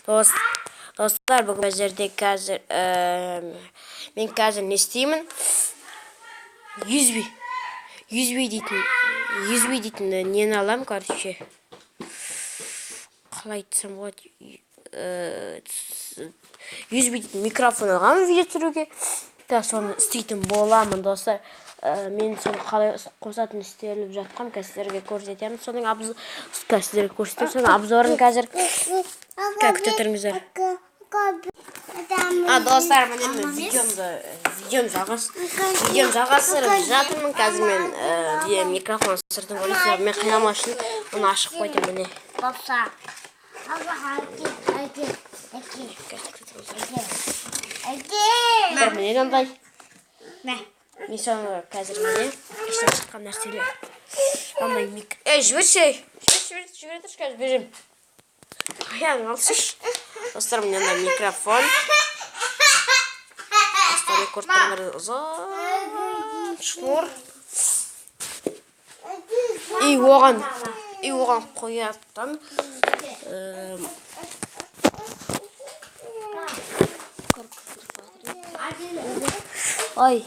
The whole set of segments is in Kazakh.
Dostlar bugün жерде қазір мен қазір не істеймін? 100 би дейтін нені аламын, короче. Қалай айтсам болады? 100 би дейтін микрофон алғанмын видео түсіруге. Соны істейтін боламын, достар. Мен соны қалай қосатын істеліп жатқан сіздерге көрсетемін. Соның обзорын қазір күте тұрыңыздар. Достар, мен видеом жалғастырып жатырмын. Қазір мен микрофон сыртын көресіздер. Мен қинамау үшін оны ашық қойдым, міне. Міне ондай. Мен соны қазір міне іштен шыққан нәрселер. Жіберші қазір берем. Аяғын алсыш. Достар, міне ондай микрофон. Достар, рекордтарымдар ұзан шнур. И оған қоятын ой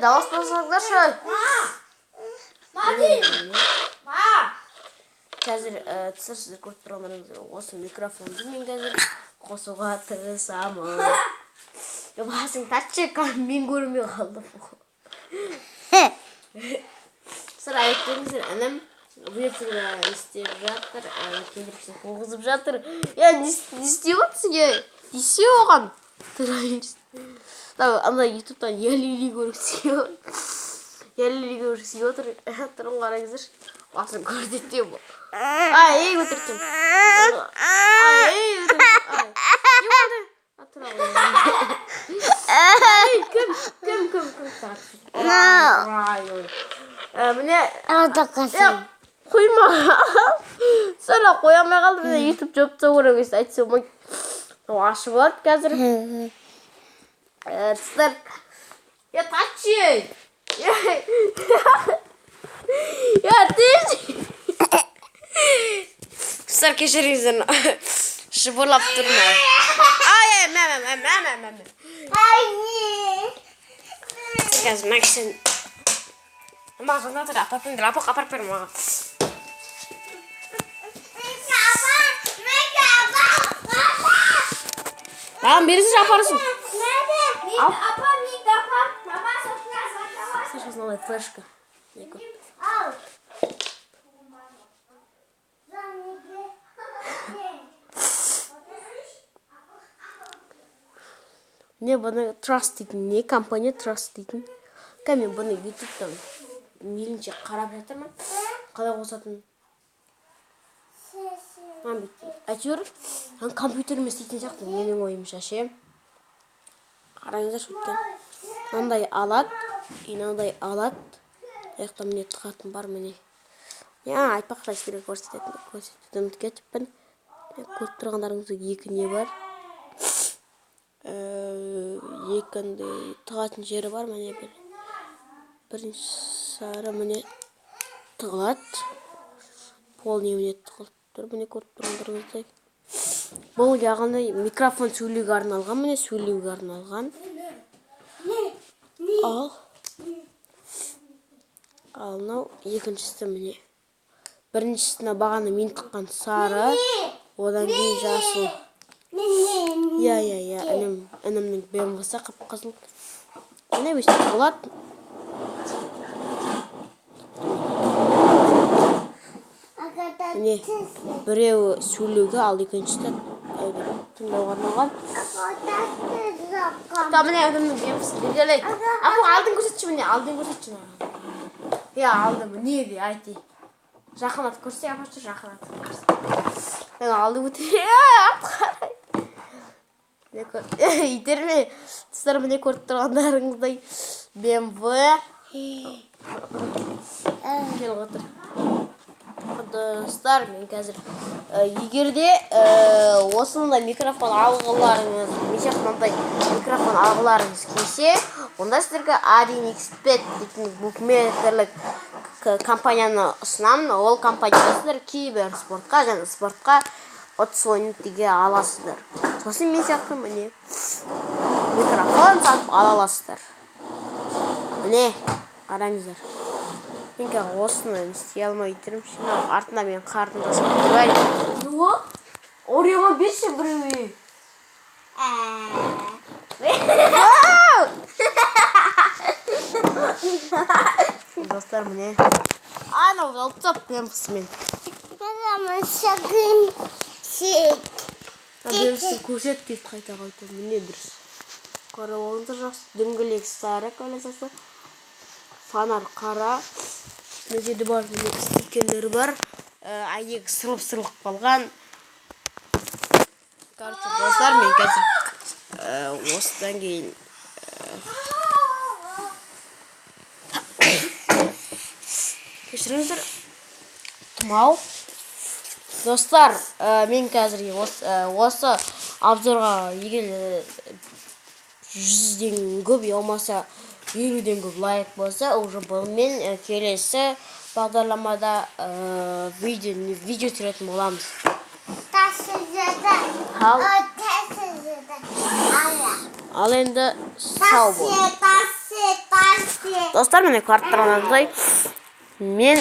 дауыс болсаңдаршы. Қазір сіздер көріп тұрғандарыңыздар осы микрофонды мен қазір қосуға тырысамын. Басың тартшы, мен көрмей қалдым. Сыр айттыңыздар, інім веб-сірі істеп жатыр, кендіріксін қоғызып жатыр. Не істеп отырсың, не істеп оған? Анда ютубтан елі көріксе отыр, тұрын қараңыздар. Басын көрдеттем бұл. Ей, өтірттім. Міне қойма. Сара қоямай қалды. Міне ютуб жопса көріңіз айтса ой. Ашы болады қазір. Тұстар. Татшы. Тез. Тұстар кешіріңіздер. Шыбырлап тұрмай. Мәмәм. Қазір мәкшін. Мағында тұр, апапыңдыр, апақ апарып бер маға. Бересіз апарысың. Сашасына олай флешка. Не бұны Trust дейтін, не компания Trust дейтін. Мен бұны ютубтан мейлінше қарап жатырмын. Қалай қосатын? Әйтеуір, компьютеріме істейтін сияқты менің ойымша ше. Қараңыздар шөптен. Мынандай алады, мынандай алады. Аяқта міне тығатын бар міне. Айтпақша сіздерге көрсетуді ұмытып кетіппін. Көріп тұрғандарыңызда екі не бар. Екінде тығатын жері бар міне бір. Бірінші сары міне тығылады. Пол неміне тығылып тұр. Міне көріп тұрғандарыңыздай. Бұл яғында микрофон сөйлеуге арналған, міне сөйлеуге арналған. Ал мынау екіншісі міне. Біріншісіне бағаны мен тыққан сары, одан кейін жасыл. Інімнің бембіса қып-қызыл. Міне өстіп болады. Міне біреуі сөйлеуге, ал екіншісі тыңдауға арналған. Міне інімнің бембісі берделей. Алдын көрсетші міне, алдын көрсетші. Алдым, не де, айти. Жақынат көрсе, апашты жақынат. Алды өте, итерме. Тұстар міне көріп тұрғандарыңыздай BMW. Кел ғытыр. достар, мен қазір егерде осындай микрофон алғыларыңыз, немесе мынандай микрофон алғыларыңыз келсе, онда сіздерге A1 Expert дейтін букмекерлік компанияны ұсынамын. Ол компанияда сіздер кейбір спортқа және спортқа 30 ойын теге аласыздар. Сосын мен сияқты міне микрофон сатып ала аласыздар. Міне, қараңыздар. Мен осыны істей алмай тұрмын. Şimdi артында мен қарындасым тұрайын. Ну, Ореоға берші біреуі. Достар, міне. Анау алып тап пемпсімен. Берісі көрсет деп қайта қайтып. Міне дұрыс. Қара олыңды жақсы. Дүңгілек сары колесасы. Фонар қара. Мына жерде бар стикерлері бар. Аяғы сырылып қалған. Короче, достар, мен қазір осыдан кейін кешіріңіздер. Тұмау. Достар, мен қазір осы обзорға егер 100-ден көп, болмаса 50-ден көп лайк болса, уже бұнымен келесі бағдарламада видео түсіретін боламыз. Ал енді сау бол. Достар, міне қарттырғаныңыздай, мен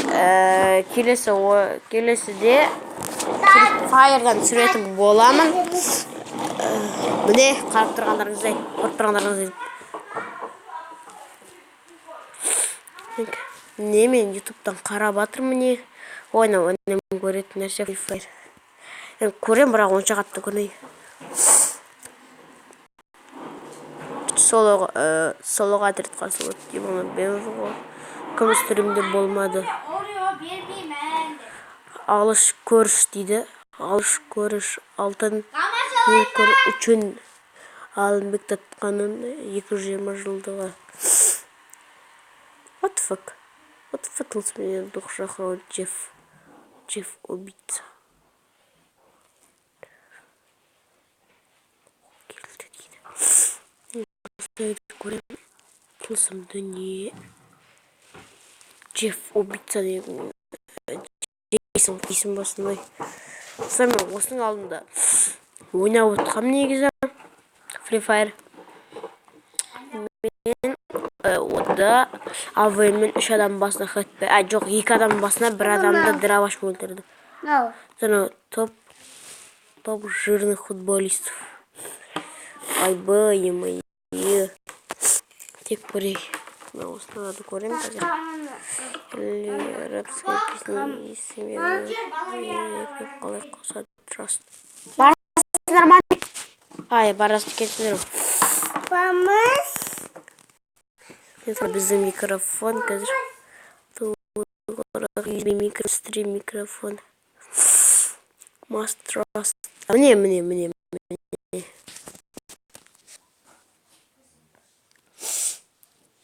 келесіде Fire'дан түсіретін боламын. Міне қарап тұрғандарыңыздай, не мен ютубтан қарап атырмын, міне ойнау көретін нәрсе Fire. Көрем, бірақ онша қатты көрмей. Солоға тірт қалсы өтті дейм, оны бен ғой. Күміс түрімде болмады. Алыш көріш дейді. Алыш көріш алтын үшін Алынбек татқанын 220 жылдығы. What the fuck? What the fuck тылсы менен дұқ шақырау Джефф убийца. Келді дейді. Көрем тылсым дүние. Джефф убийца деген есім басындай. Мен осының алдында ойнап отқам негізі Free Fire. Мен ода АВМ-мен 3 адам басына хатпай, жоқ 2 адам басына 1 адамды дроваш өлтірді. Соны топ жирных футболистов. Айбай. Тек көрей. Мен осыларды көрем қазір. Арабская песня есімені қалай қосады Trust. Барасы нормально. Барасы кетсіздер. Бамыз. Біздің микрофон қазір. Стрим микрофон. Master Trust. Міне.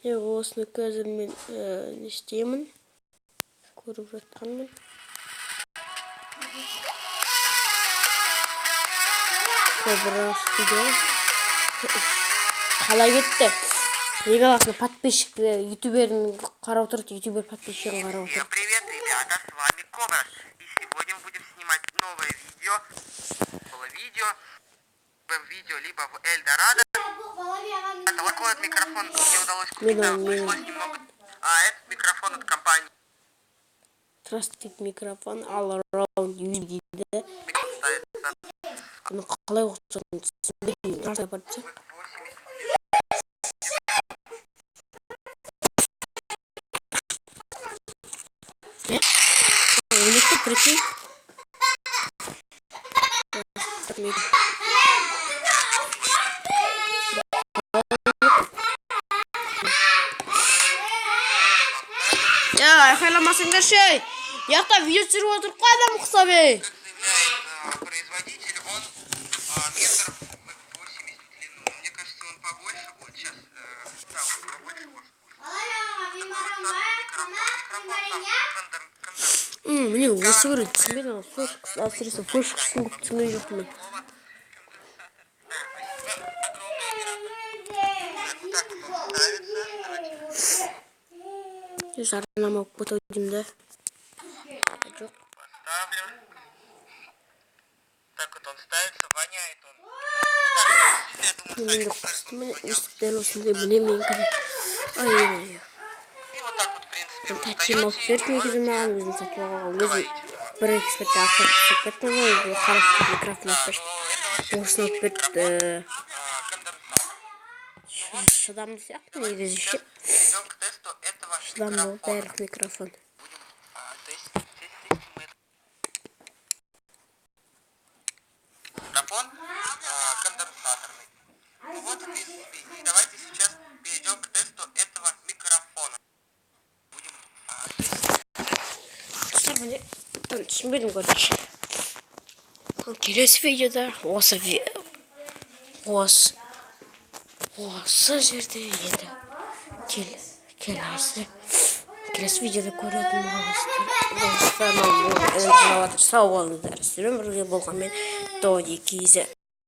Осыны қазір мен не істеймін. Көріп жатқанмын. Біраз видео. Қалай кетті? Неге басына подписчик ютуберін қарау тұрды, ютубер подписчигін қарау тұрды. Всем привет, ребята, с вами Кобраш. И сегодня мы будем снимать новое видео. Было видео либо в Эльдорадо. Это такой вот микрофон мне удалось купить. Пришлось немного. Этот микрофон от компании. Trusted микрофон all around you дейді. Қалай оқытсын түсінбеймін. Улетел, прикинь. Айқайламасыңдар шей. Яқта видео түсіріп отыр қайда мұқсабе. Производитель, он метр 80 длину. Мне кажется, он побольше будет сейчас. Да, он побольше может быть. Міне осы бір түсінбедім. Әсіресе флешкасын көп түсінген жоқпын мен. Жарнама оқып кетіп едім да. Жоқ. Поставлю. Так вот он ставится, воняет он. Мен де қостым. Өстіп дәл осындай білемейін керек. Ай-ай-ай. И вот так вот, в принципе, вы Тәтем алып встаете, берді негізі маған өзім сатып алған. Өзім говорите. бір экспертті ақша түсіп кеттім ғой. Бұл қарашты микрофон алып берді. Ну, это вообще Осыны алып берді. конденсатор. Шыдамды сияқты негізі ше. Перейдем к тесту этого Шыдамды ол микрофона. барлық микрофон. Микрофон конденсаторный. Вот, в принципе, и давайте сейчас перейдем к тесту этого микрофона. Будем Достар міне түсінбедім короче. Келесі видеода осы жерде еді. Келесі видеода көретін болыңыздар. Сау болыңыздар. Сіздермен бірге болғанмен Тони Кизі.